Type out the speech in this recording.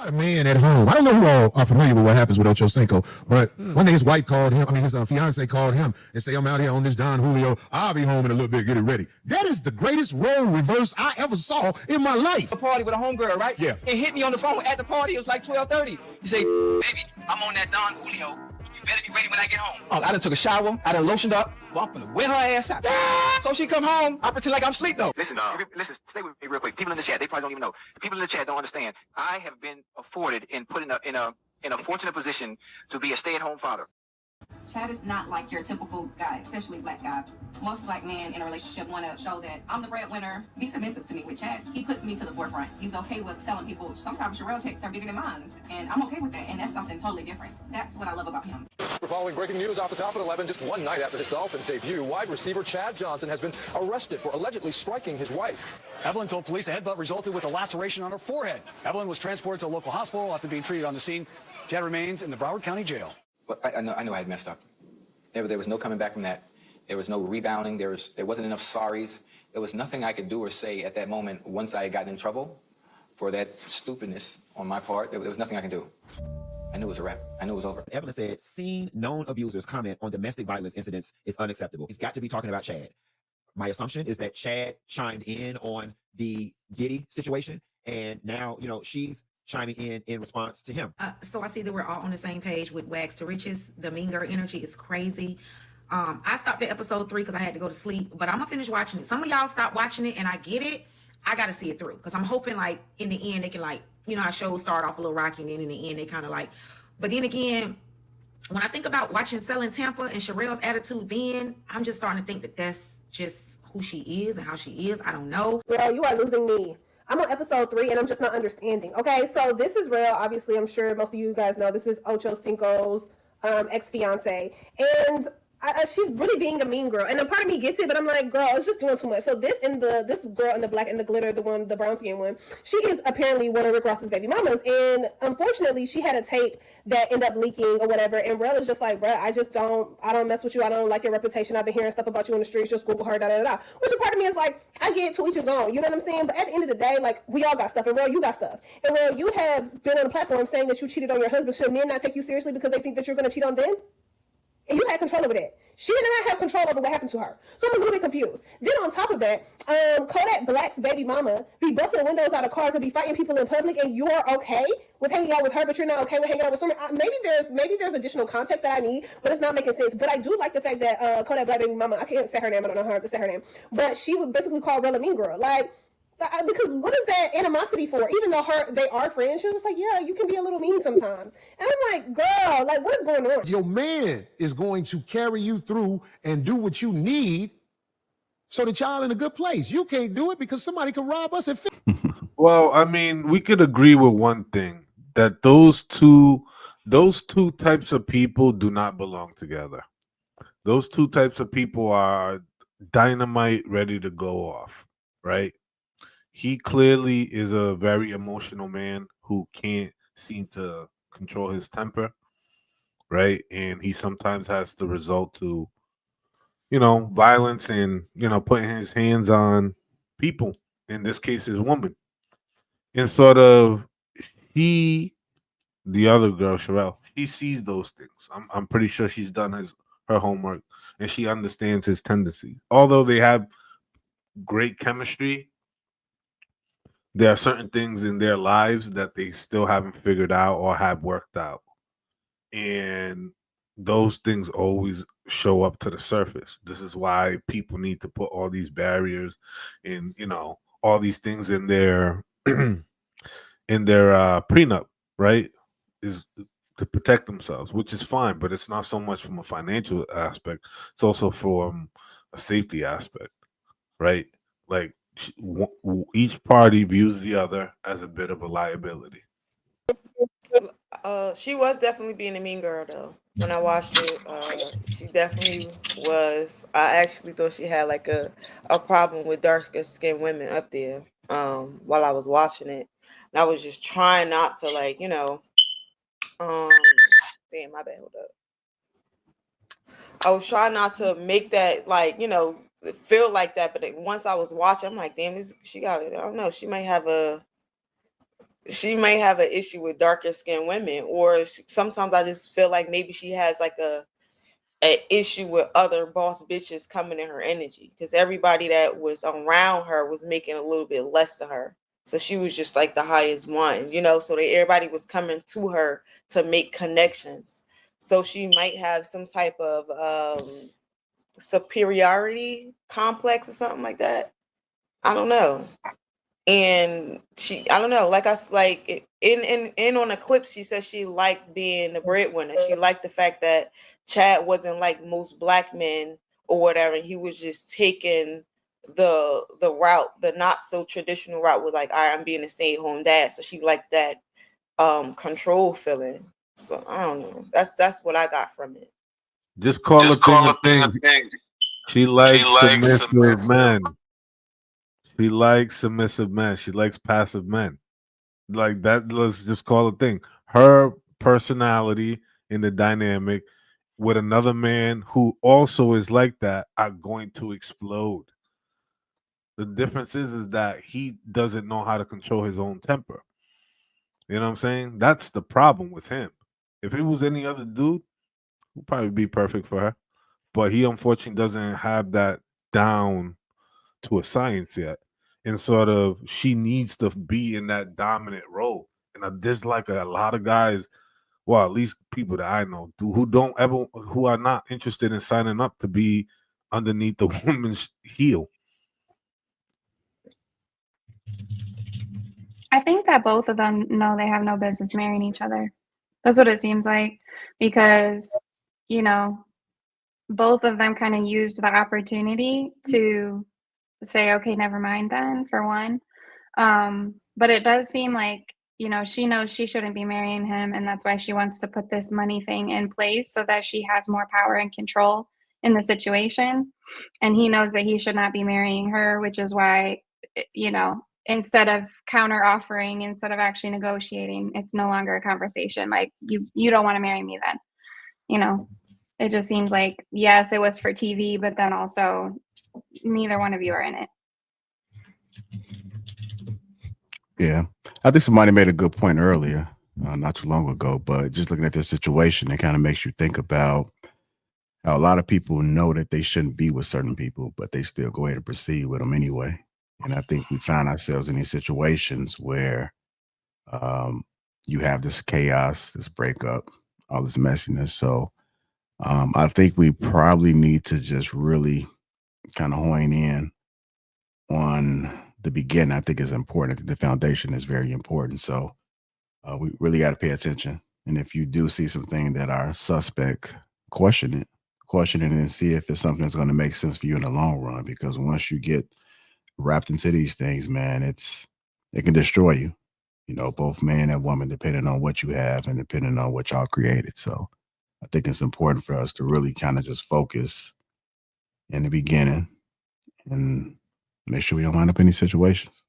A man at home. I don't know who all are familiar with what happens with OchoCinco, but one day his wife called him. I mean, his fiance called him and say, "I'm out here on this Don Julio. I'll be home in a little bit. Get it ready." That is the greatest role reverse I ever saw in my life. A party with a homegirl, right? Yeah. And hit me on the phone at the party. It was like 12:30. He say, "Baby, I'm on that Don Julio. You better be ready when I get home." Oh, I done took a shower. I done lotioned up. Well, I'm finna wear her ass out. So she come home. I pretend like I'm asleep though. Listen, stay with me real quick. People in the chat, they probably don't even know. The people in the chat don't understand. I have been afforded and put in a fortunate position to be a stay-at-home father. Chad is not like your typical guy, especially black guy. Most black men in a relationship want to show that I'm the breadwinner, be submissive to me. With Chad, he puts me to the forefront. He's okay with telling people sometimes Sharelle checks are bigger than mine, and I'm okay with that, and that's something totally different. That's what I love about him. We're following breaking news off the top at 11. Just one night after his Dolphins debut, wide receiver Chad Johnson has been arrested for allegedly striking his wife. Evelyn told police a headbutt resulted with a laceration on her forehead. Evelyn was transported to a local hospital after being treated on the scene. Chad remains in the Broward County Jail. But I know I had messed up. There was no coming back from that. There was no rebounding. There wasn't enough sorries. There was nothing I could do or say at that moment once I had gotten in trouble for that stupidness on my part. There was nothing I could do. I knew it was a wrap. I knew it was over. Evelyn said, seeing known abusers comment on domestic violence incidents is unacceptable. He's got to be talking about Chad. My assumption is that Chad chimed in on the Diddy situation, and now, she's chiming in response to him. So I see that we're all on the same page with Wags to Riches. The mean girl energy is crazy. I stopped at episode 3 because I had to go to sleep, but I'm gonna finish watching it. Some of y'all stopped watching it, and I get it. I gotta see it through because I'm hoping, like, in the end they can, like, how shows start off a little rocky, and then in the end they kind of like. But then again, when I think about watching Selling Tampa and Sharelle's attitude, then I'm just starting to think that that's just who she is and how she is. I don't know. Girl, you are losing me. I'm on episode 3 and I'm just not understanding. Okay, so this is real. Obviously, I'm sure most of you guys know this is OchoCinco's ex-fiance. And she's really being a mean girl. And a part of me gets it, but I'm like, girl, it's just doing too much. So this girl in the black and the glitter, the brown skin one, she is apparently one of Rick Ross's baby mamas. And unfortunately, she had a tape that ended up leaking or whatever. And Rel is just like, bruh, I don't mess with you. I don't like your reputation. I've been hearing stuff about you in the streets. Just Google her, da da da. Which a part of me is like, I get to each his own. You know what I'm saying? But at the end of the day, like, we all got stuff. And Rel, you got stuff. And Rel, you have been on the platform saying that you cheated on your husband. Should men not take you seriously because they think that you're going to cheat on them? And you had control over that. She did not have control over what happened to her. So I'm a little bit confused. Then on top of that, Kodak Black's baby mama be busting windows out of cars and be fighting people in public, and you are okay with hanging out with her, but you're not okay with hanging out with someone. Maybe there's additional context that I need, but it's not making sense. But I do like the fact that Kodak Black baby mama, I can't say her name, I don't know how to say her name, but she would basically call Rella mean girl. Like, because what is that animosity for? Even though they are friends, she was just like, yeah, you can be a little mean sometimes. And I'm like, girl, like, what is going on? Your man is going to carry you through and do what you need so that y'all in a good place. You can't do it because somebody can rob us and Well, I mean, we could agree with one thing, that those two types of people do not belong together. Those two types of people are dynamite ready to go off, right? He clearly is a very emotional man who can't seem to control his temper, right? And he sometimes has to resort to, violence and, putting his hands on people, in this case, his woman. And sort of the other girl, Sharelle, she sees those things. I'm pretty sure she's done her homework and she understands his tendencies. Although they have great chemistry, there are certain things in their lives that they still haven't figured out or have worked out. And those things always show up to the surface. This is why people need to put all these barriers and, all these things in their prenup, right? Is to protect themselves, which is fine, but it's not so much from a financial aspect. It's also from a safety aspect, right? Like, each party views the other as a bit of a liability. She was definitely being a mean girl, though. When I watched it, she definitely was. I actually thought she had like a problem with darker skinned women up there while I was watching it. And I was just trying not to, like, damn, my bad, hold up. I was trying not to make that, like, feel like that, but once I was watching, I'm like, damn, she got it. I don't know. She might have she may have an issue with darker skinned women, or sometimes I just feel like maybe she has like a issue with other boss bitches coming in her energy, because everybody that was around her was making a little bit less than her. So she was just like the highest one, you know, so that everybody was coming to her to make connections. So she might have some type of superiority complex or something like that. I don't know. And I don't know, like in on the clip, she said she liked being the breadwinner. She liked the fact that Chad wasn't like most black men or whatever. He was just taking the route, the not so traditional route, with like, all right, I'm being a stay-at-home dad. So she liked that control feeling. So I don't know. That's what I got from it. Just call a thing a thing. She likes submissive men. She likes submissive men. She likes passive men. Like that, let's just call it a thing. Her personality in the dynamic with another man who also is like that are going to explode. The difference is that he doesn't know how to control his own temper. You know what I'm saying? That's the problem with him. If it was any other dude, would probably be perfect for her. But he unfortunately doesn't have that down to a science yet. And sort of she needs to be in that dominant role. And I dislike a lot of guys, well, at least people that I know, who are not interested in signing up to be underneath the woman's heel. I think that both of them know they have no business marrying each other. That's what it seems like, because, you know, both of them kind of used the opportunity to say, okay, never mind then, for one. But it does seem like, you know, she knows she shouldn't be marrying him, and that's why she wants to put this money thing in place so that she has more power and control in the situation. And he knows that he should not be marrying her, which is why, you know, instead of counter offering, instead of actually negotiating, it's no longer a conversation. Like, you don't want to marry me then, you know. It just seems like, yes, it was for TV, but then also neither one of you are in it. Yeah, I think somebody made a good point earlier, not too long ago, but just looking at this situation, it kind of makes you think about how a lot of people know that they shouldn't be with certain people, but they still go ahead and proceed with them anyway. And I think we find ourselves in these situations where you have this chaos, this breakup, all this messiness. So I think we probably need to just really kind of hone in on the beginning. I think is important. I think the foundation is very important. So we really got to pay attention. And if you do see something that are suspect, question it and see if it's something that's going to make sense for you in the long run. Because once you get wrapped into these things, man, it can destroy you. You know, both man and woman, depending on what you have and depending on what y'all created. So I think it's important for us to really kind of just focus in the beginning and make sure we don't wind up in these situations.